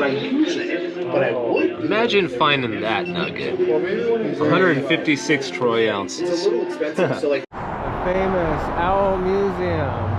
I use it, but I would. Imagine finding that nugget. 156 troy ounces. It's a little expensive, so like. The famous Owl Museum.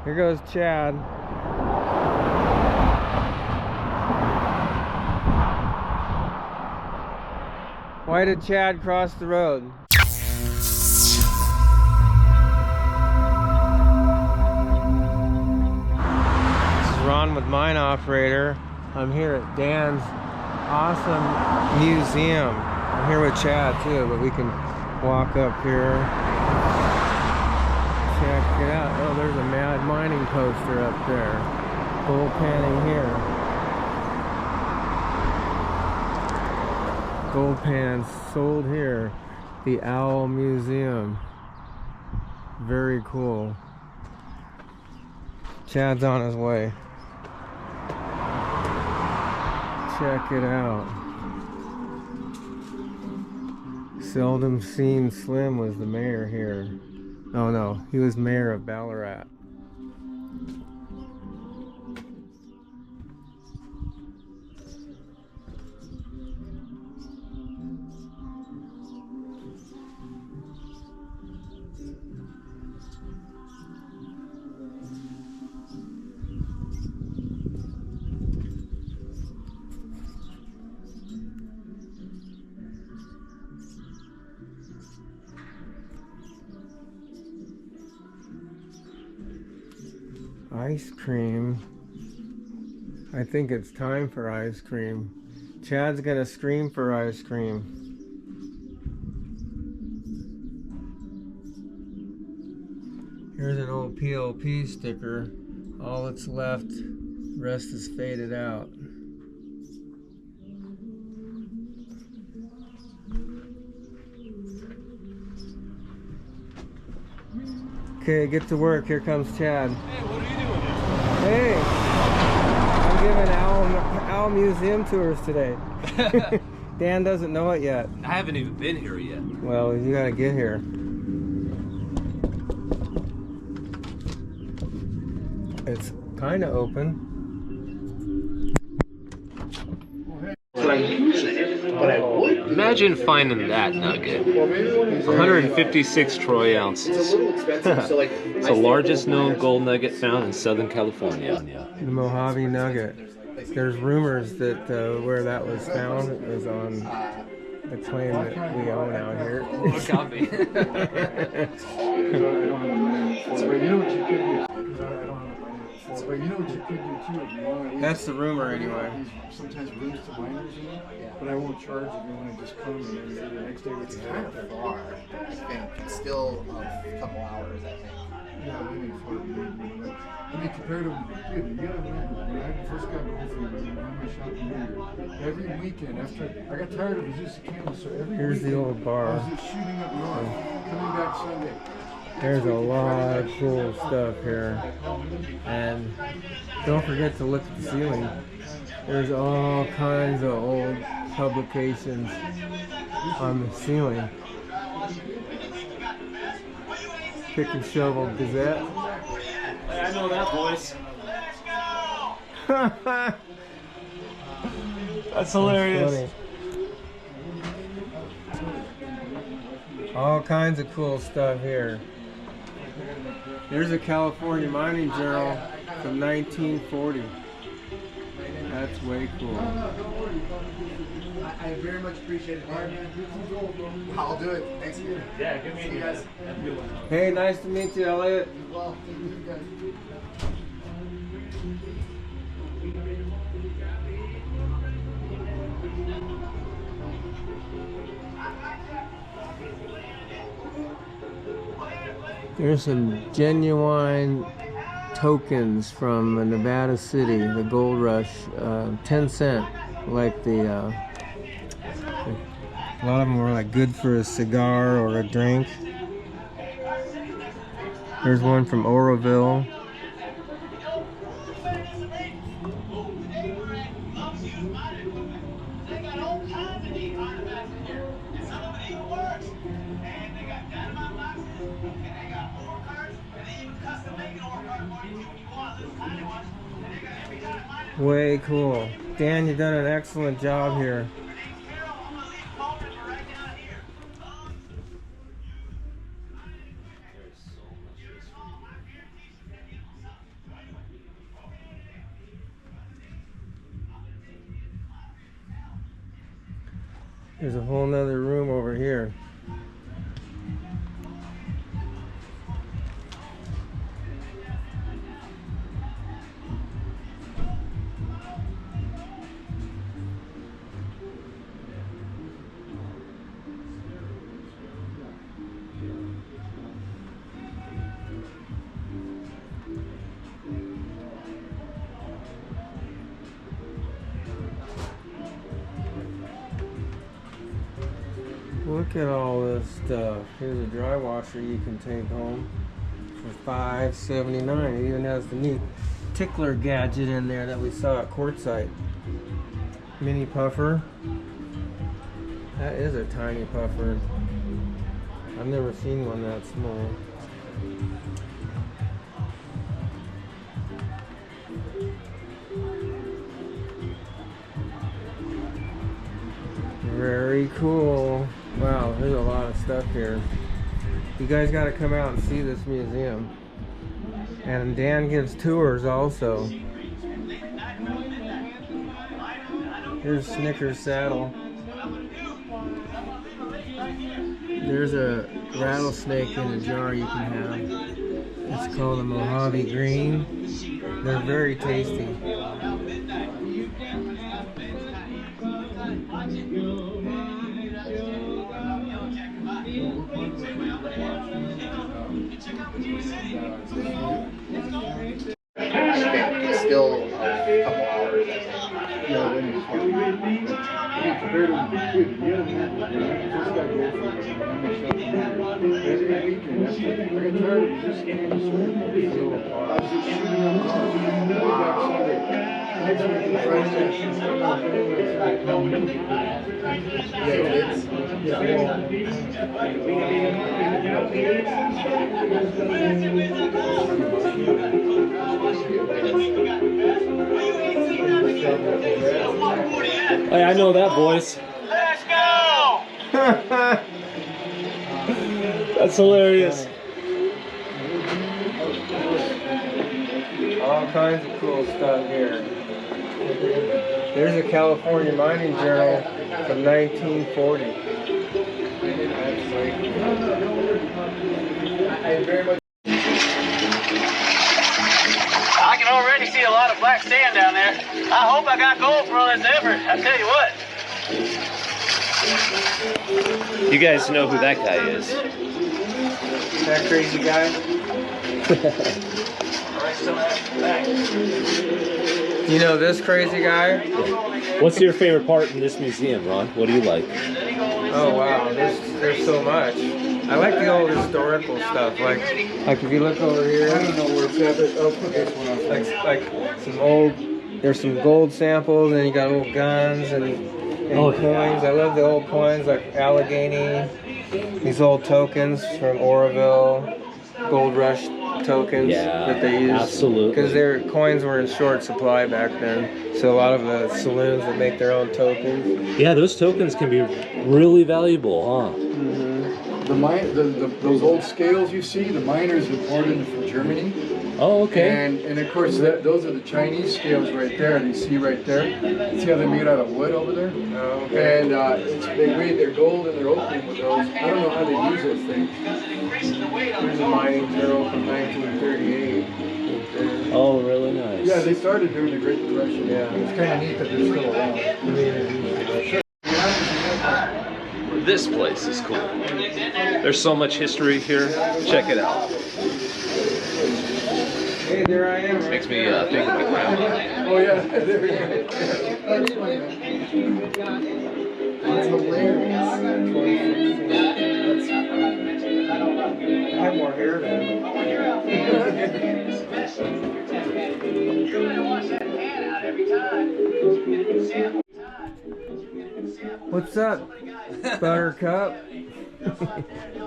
Here goes Chad. Why did Chad cross the road? This is Ron with Mine Operator. I'm here at Dan's awesome museum. I'm here with Chad too, but we can walk up here. Check it out. Oh, there's a Mad Mining poster up there. Gold panning here. Gold pans sold here. The Owl Museum. Very cool. Chad's on his way. Check it out. Seldom Seen Slim was the mayor here. Oh no, he was mayor of Ballarat. Ice cream. I think it's time for ice cream. Chad's gonna scream for ice cream. Here's an old PLP sticker. All that's left, rest is faded out. Okay, get to work. Here comes Chad. Hey, what are you doing? Hey, I'm giving Owl Museum tours today. Dan doesn't know it yet. I haven't even been here yet. Well, you gotta get here. It's kind of open. But I use it, but I would. Imagine finding that nugget. 156 troy ounces. It's a little expensive, so like. It's the largest known gold nugget found in Southern California. The Mojave nugget. There's rumors that where that was found was on the claim that we own out here. Mojave. But you know what you could do too if you want to. That's the rumor anyway. Sometimes rooms to miners, you know? But I won't charge if you want to just come and then maybe the next day we can Kind of far, I think. It's still a couple hours, I think. Yeah, maybe far. I mean, compared to, dude, you gotta remember, when I first got home from my shop in New York, every weekend after, I got tired of just cameras, so every Here's weekend, the old bar. I was just shooting up north, coming back Sunday. There's a lot of cool stuff here. And don't forget to look at the ceiling. There's all kinds of old publications on the ceiling. Pick and Shovel Gazette. I know that voice. That's hilarious. That's funny. All kinds of cool stuff here. There's a California Mining Journal from 1940. That's way cool. I very much appreciate it. I'll do it. Thanks again. Yeah, good meeting you guys. Hey, nice to meet you, Elliot. Well, you guys. There's some genuine tokens from Nevada City, the gold rush, 10 cent, like a lot of them were like good for a cigar or a drink. There's one from Oroville. Way cool. Dan, you've done an excellent job here. There's a whole nother room over here. Look at all this stuff. Here's a dry washer you can take home for $5.79. It even has the neat tickler gadget in there that we saw at Quartzsite. Mini puffer. That is a tiny puffer. I've never seen one that small. Very cool. Wow, there's a lot of stuff here. You guys got to come out and see this museum. And Dan gives tours also. Here's Snicker's saddle. There's a rattlesnake in a jar you can have. It's called a Mojave green. They're very tasty. It's still a couple hours, I think. Yeah, then it's fine. I mean, compared to, dude, you gotta remember, just got go for every weekend. That's the thing. I got tired of just getting this way. So I was just shooting around cars. Next week, Friday, Hey, I know that voice. Let's go! That's hilarious. All kinds of cool stuff here. There's a California Mining Journal from 1940. I can already see a lot of black sand down there. I hope I got gold for all this effort. I tell you what. You guys know who that guy is. That crazy guy? You know this crazy guy? What's your favorite part in this museum, Ron? What do you like? Oh wow, there's so much. I like the old historical stuff. Like if you look over here, I don't know where it's at, but I'll put this one on. like some old. There's some gold samples, and you got old guns and coins. I love the old coins like Allegheny. These old tokens from Oroville, Gold Rush tokens that they used. Absolutely. Because their coins were in short supply back then. So a lot of the saloons would make their own tokens. Yeah, those tokens can be really valuable, huh? Those old scales you see, the miners imported them from Germany. Oh, okay. And of course, those are the Chinese scales right there. You see right there. See how they're made out of wood over there? Oh, okay. And they weigh their gold and their opium with those. I don't know how they use those things. Here's a mining journal from 1938. Oh, really nice. Yeah, they started during the Great Depression. Yeah. It's kind of neat that they're still around. This place is cool. There's so much history here. Check it out. Hey, there I am. Makes me think of my grandma. Oh yeah, there you go. It's hilarious. I have more hair than him. What's up? Buttercup.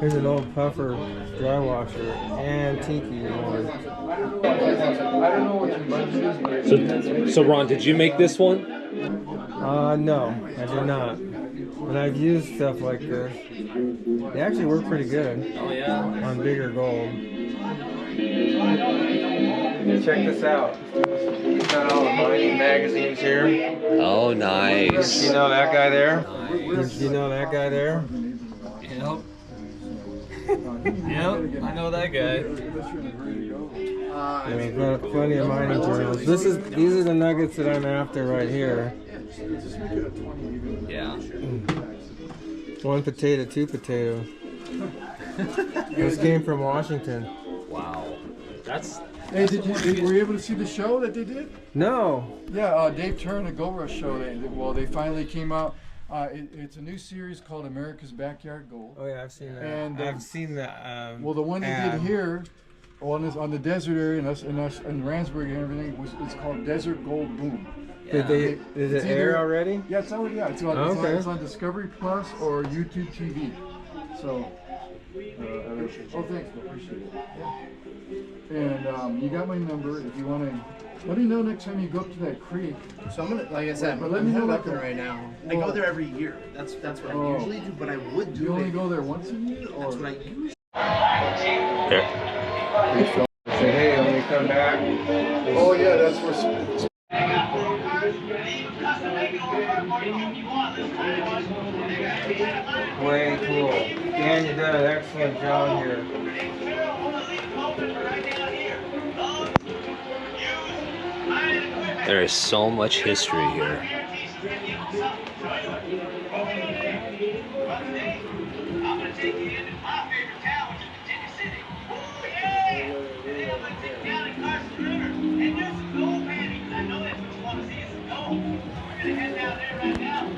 Here's an old puffer dry washer. Antique one. I don't know what your budget is, but So Ron, did you make this one? No, I did not. But I've used stuff like this. They actually work pretty good. Oh yeah. On bigger gold. Check this out. He's got all the mining magazines here. Oh, nice. You know that guy there? You know that guy there? Yep. Yep, I know that guy. I mean, plenty of mining journals. These are the nuggets that I'm after right here. Yeah. 1 potato, 2 potatoes. This came from Washington. Wow. That's. Hey, were you able to see the show that they did? No. Yeah, Dave Turner, the Gold Rush show. They finally came out. It's a new series called America's Backyard Gold. Oh yeah, I've seen that. And I've seen the. Well, the one they did here, on the desert area in Randsberg and everything, it's called Desert Gold Boom. Did it air already? Yeah, it's already out. It's on Discovery Plus or YouTube TV. So, thanks, I appreciate it. Yeah. And you got my number if you want to. Let me know next time you go up to that creek. So I'm gonna, like I said, But let I'm me know headed what up there right now. I go there every year. That's what I usually do, but I would do You only it. go there once a year, or? That's what I usually. Here. Say hey when we come back. Oh yeah, that's where. Way cool. Dan, you've done an excellent job here. There is so much history here.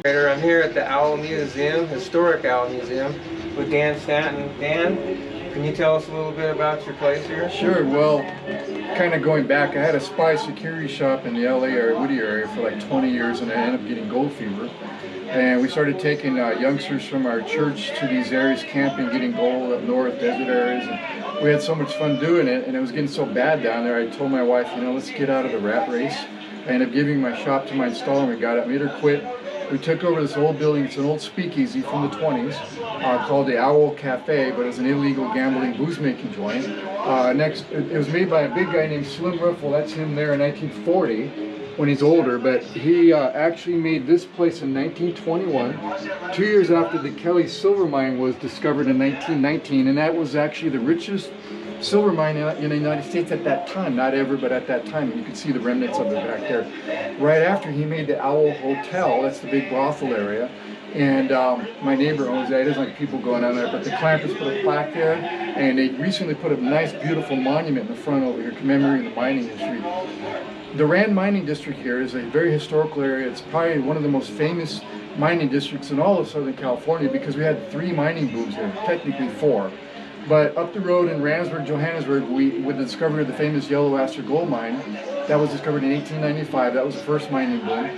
I'm here at the Owl Museum, Historic Owl Museum, with Dan Stanton. Dan, can you tell us a little bit about your place here? Sure. Well, kind of going back, I had a spy security shop in the LA area, Whittier area for like 20 years, and I ended up getting gold fever. And we started taking youngsters from our church to these areas, camping, getting gold up north, desert areas. And we had so much fun doing it, and it was getting so bad down there. I told my wife, let's get out of the rat race. I ended up giving my shop to my installer, and we got it, made her quit. We took over this old building. It's an old speakeasy from the 20s called the Owl Cafe, but it was an illegal gambling booze-making joint. It was made by a big guy named Slim Riffle. That's him there in 1940 when he's older, but he actually made this place in 1921, 2 years after the Kelly silver mine was discovered in 1919, and that was actually the richest silver mine in the United States at that time. Not ever, but at that time. You can see the remnants of it back there. Right after, he made the Owl Hotel. That's the big brothel area. And my neighbor owns that. It doesn't like people going down there, but the Clampers put a plaque there, and they recently put a nice, beautiful monument in the front over here commemorating the mining industry. The Rand Mining District here is a very historical area. It's probably one of the most famous mining districts in all of Southern California because we had 3 mining booms here, technically 4. But up the road in Randsberg, Johannesburg, with the discovery of the famous Yellow Aster gold mine, that was discovered in 1895. That was the first mining boom.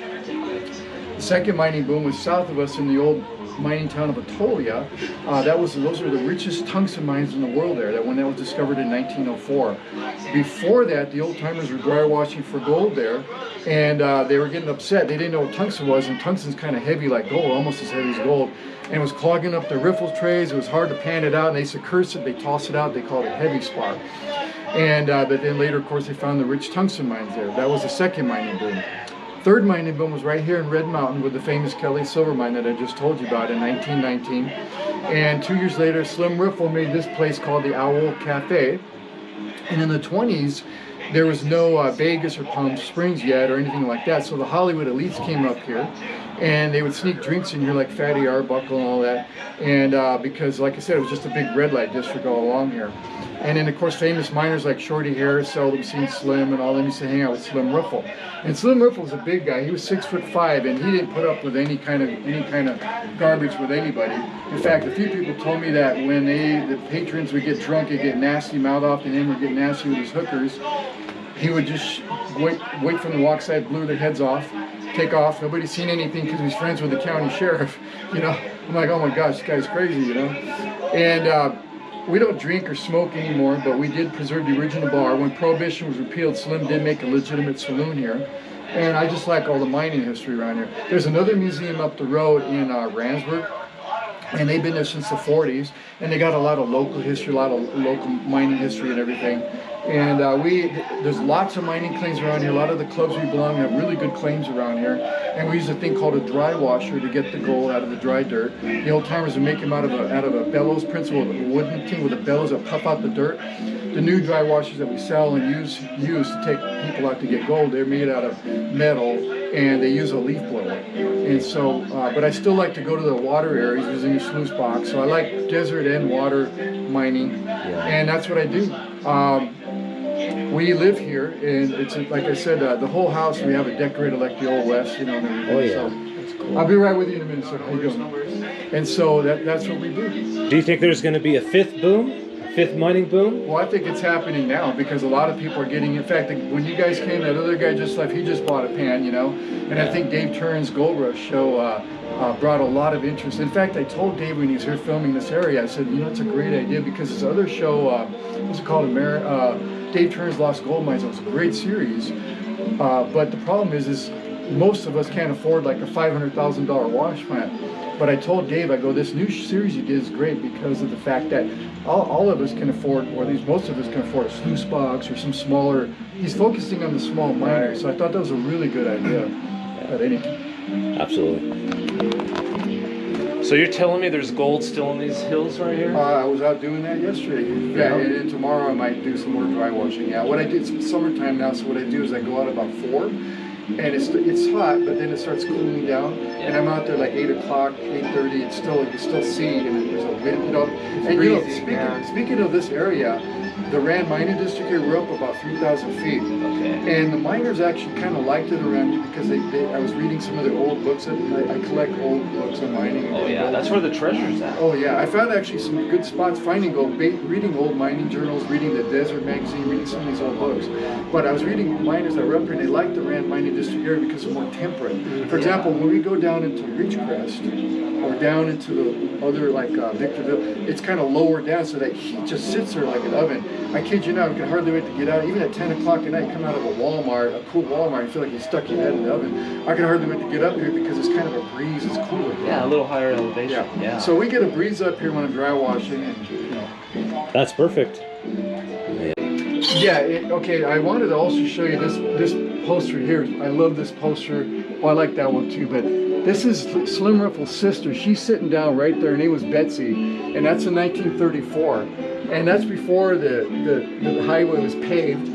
The second mining boom was south of us in the old mining town of Atolia. Those are the richest tungsten mines in the world there. That was discovered in 1904. Before that, the old timers were dry washing for gold there, and they were getting upset. They didn't know what tungsten was, and tungsten's kind of heavy like gold, almost as heavy as gold. And it was clogging up the riffle trays. It was hard to pan it out, and they used to curse it. They toss it out. They called it heavy spar. And but then later, of course, they found the rich tungsten mines there. That was the second mining boom. Third mining boom was right here in Red Mountain with the famous Kelly silver mine that I just told you about in 1919. And 2 years later, Slim Riffle made this place called the Owl Cafe. And in the 20s, there was no Vegas or Palm Springs yet or anything like that. So the Hollywood elites came up here, and they would sneak drinks in here like Fatty Arbuckle and all that. And because, like I said, it was just a big red light district all along here. And then, of course, famous miners like Shorty Harris, Seldom Seen Slim, and all them used to hang out with Slim Riffle. And Slim Riffle was a big guy. He was 6'5", and he didn't put up with any kind of garbage with anybody. In fact, a few people told me that when the patrons would get drunk and get nasty mouth off to him or get nasty with his hookers, he would just wait from the walk side, blew their heads off, take off. Nobody's seen anything because he's friends with the county sheriff. You know, I'm like, oh my gosh, this guy's crazy, you know. And we don't drink or smoke anymore, but we did preserve the original bar. When Prohibition was repealed, Slim did make a legitimate saloon here. And I just like all the mining history around here. There's another museum up the road in Randsberg, and they've been there since the 40s, and they got a lot of local history, a lot of local mining history and everything. And there's lots of mining claims around here. A lot of the clubs we belong to have really good claims around here. And we use a thing called a dry washer to get the gold out of the dry dirt. The old timers would make them out of a bellows principle, a wooden thing with a bellows that puff out the dirt. The new dry washers that we sell and use to take people out to get gold, they're made out of metal, and they use a leaf blower. And so, but I still like to go to the water areas using a sluice box. So I like desert and water mining, and that's what I do. We live here, and it's like I said, the whole house we have it decorated like the Old West, you know. And everything. Oh yeah, so, that's cool. I'll be right with you in a minute, sir. How you doing? And so that's what we do. Do you think there's going to be a fifth boom? Fifth mining boom? Well, I think it's happening now because a lot of people are getting. In fact, when you guys came, that other guy just left. He just bought a pan, you know. And I think Dave Turner's Gold Rush show brought a lot of interest. In fact, I told Dave when he was here filming this area, I said, you know, it's a great idea because this other show, what's it called, Dave Turner's Lost Gold Mines. It was a great series, but the problem is most of us can't afford like a $500,000 wash plant. But I told Dave, I go, this new series you did is great because of the fact that all of us can afford, or at least most of us can afford a sluice box or some smaller. He's focusing on the small miners, so I thought that was a really good idea. But anyway. Absolutely. So you're telling me there's gold still in these hills right here? I was out doing that yesterday. Yeah, and tomorrow I might do some more dry washing. Yeah, what I did, it's summertime now, so what I do is I go out about 4, and it's hot, but then it starts cooling down, and I'm out there like 8 o'clock, 8:30. It's still sea, and there's a wind, you know. And you know, speaking of this area, the Rand mining district here, we're up about 3,000 feet. Okay. And the miners actually kind of liked it around here because I was reading some of their old books. I collect old books on mining. Oh yeah, that's where the treasure's at. Oh yeah, I found actually some good spots finding gold, reading old mining journals, reading the Desert magazine, reading some of these old books. But I was reading miners that were up here, and they liked the Rand mining district area because it's more temperate. For example, when we go down into Ridgecrest or down into the other like Victorville, it's kind of lower down, so that heat just sits there like an oven. I kid you not, we can hardly wait to get out. Even at 10 o'clock at night, you come out of a Walmart, a cool Walmart, you feel like you stuck your head in the oven. I can hardly wait to get up here because it's kind of a breeze, it's cooler. Yeah, a little higher elevation. Yeah. So we get a breeze up here when I'm dry washing, and you know. That's perfect. Yeah, okay, I wanted to also show you this poster here. I love this poster. Well, I like that one too, but this is Slim Riffle's sister. She's sitting down right there. Her name was Betsy, and that's in 1934. And that's before the highway was paved.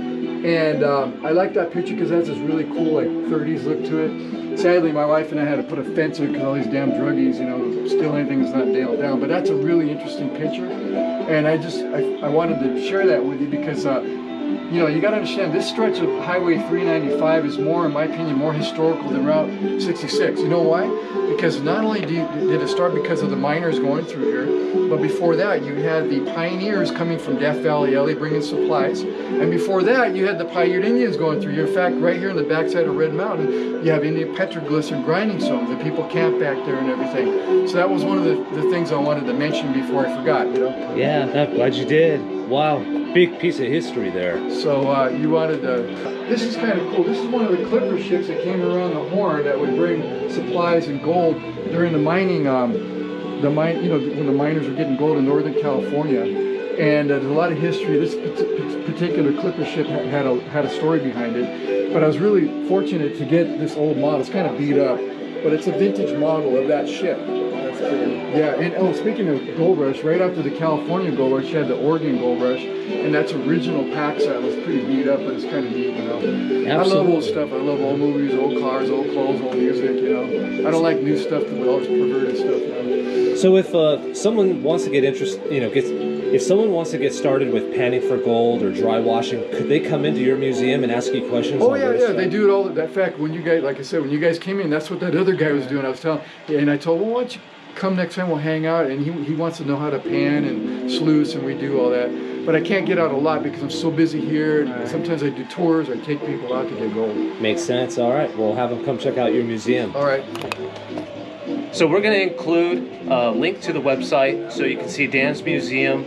And I like that picture because it has this really cool like 30s look to it. Sadly, my wife and I had to put a fence in because all these damn druggies, you know, steal anything that's not nailed down. But that's a really interesting picture. And I wanted to share that with you because you know, you got to understand this stretch of Highway 395 is more, in my opinion, more historical than Route 66. You know why? Because not only did it start because of the miners going through here, but before that you had the pioneers coming from Death Valley Alley bringing supplies, and before that you had the pioneered Indians going through here. In fact, right here on the backside of Red Mountain, you have Indian petroglyphs and grinding stones, and people camp back there and everything. So that was one of the things I wanted to mention before I forgot. You know? Yeah, I'm glad you did. Wow. Big piece of history there. So you wanted to, this is kind of cool. This is one of the clipper ships that came around the Horn that would bring supplies and gold during the mining, you know, when the miners were getting gold in Northern California. And there's a lot of history. This particular clipper ship had a story behind it. But I was really fortunate to get this old model. It's kind of beat up, but it's a vintage model of that ship. That's cool. Yeah, and speaking of Gold Rush, right after the California Gold Rush, you had the Oregon Gold Rush, and that's original pack set. It was pretty beat up, but it's kind of neat, you know. Absolutely. I love old stuff. I love old movies, old cars, old clothes, old music, you know. I don't like new stuff with all this perverted stuff, you know. So if someone wants to get if someone wants to get started with panning for gold or dry washing, could they come into your museum and ask you questions? Oh yeah, they do it all. In fact, when you guys, like I said, when you guys came in, that's what that other guy was doing. I was telling, and I told him, well, come next time, we'll hang out, and he wants to know how to pan and sluice, and we do all that. But I can't get out a lot because I'm so busy here. And sometimes I do tours or take people out to get gold. Makes sense. All right. We'll have them come check out your museum. All right. So we're going to include a link to the website so you can see Dan's museum.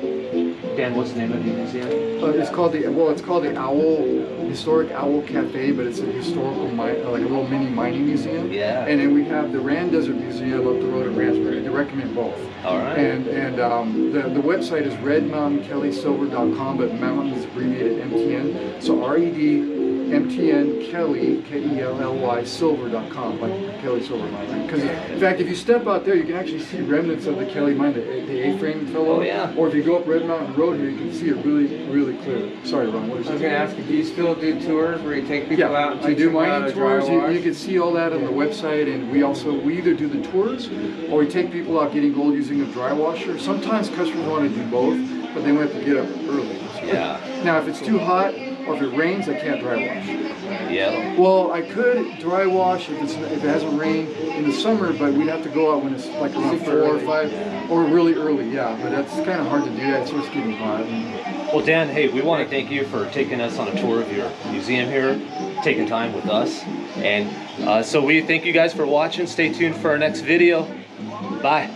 Dan, what's the name of your museum? It's called the Owl Historic Owl Cafe, but it's a historical like a little mini mining museum. Yeah. And then we have the Rand Desert Museum up the road in Randsberg. I recommend both. All right. And the website is redmountainkellysilver.com, but mountain is abbreviated MTN. So RED Kelly, K-E-L-L-Y, silver.com, like Kelly Silver Mine, right? Because in fact, if you step out there, you can actually see remnants of the Kelly mine, the A-frame fell off. Oh, yeah. Or if you go up Red Mountain Road here, you can see it really, really clearly. Sorry, Ron, what was I was that? going to ask you, do you still do tours where you take people out and I teach do them how mining to dry tours. wash? You can see all that on the website, and we either do the tours or we take people out getting gold using a dry washer. Sometimes customers want to do both, but they have to get up early. Yeah. Now, if it's too hot or if it rains, I can't dry wash. Yeah. Well, I could dry wash if it hasn't rained in the summer, but we'd have to go out when it's like around 4 or 5, or really early. Yeah, but that's kind of hard to do that. It starts getting hot. Well, Dan, hey, we want to thank you for taking us on a tour of your museum here, taking time with us. And so we thank you guys for watching. Stay tuned for our next video. Bye.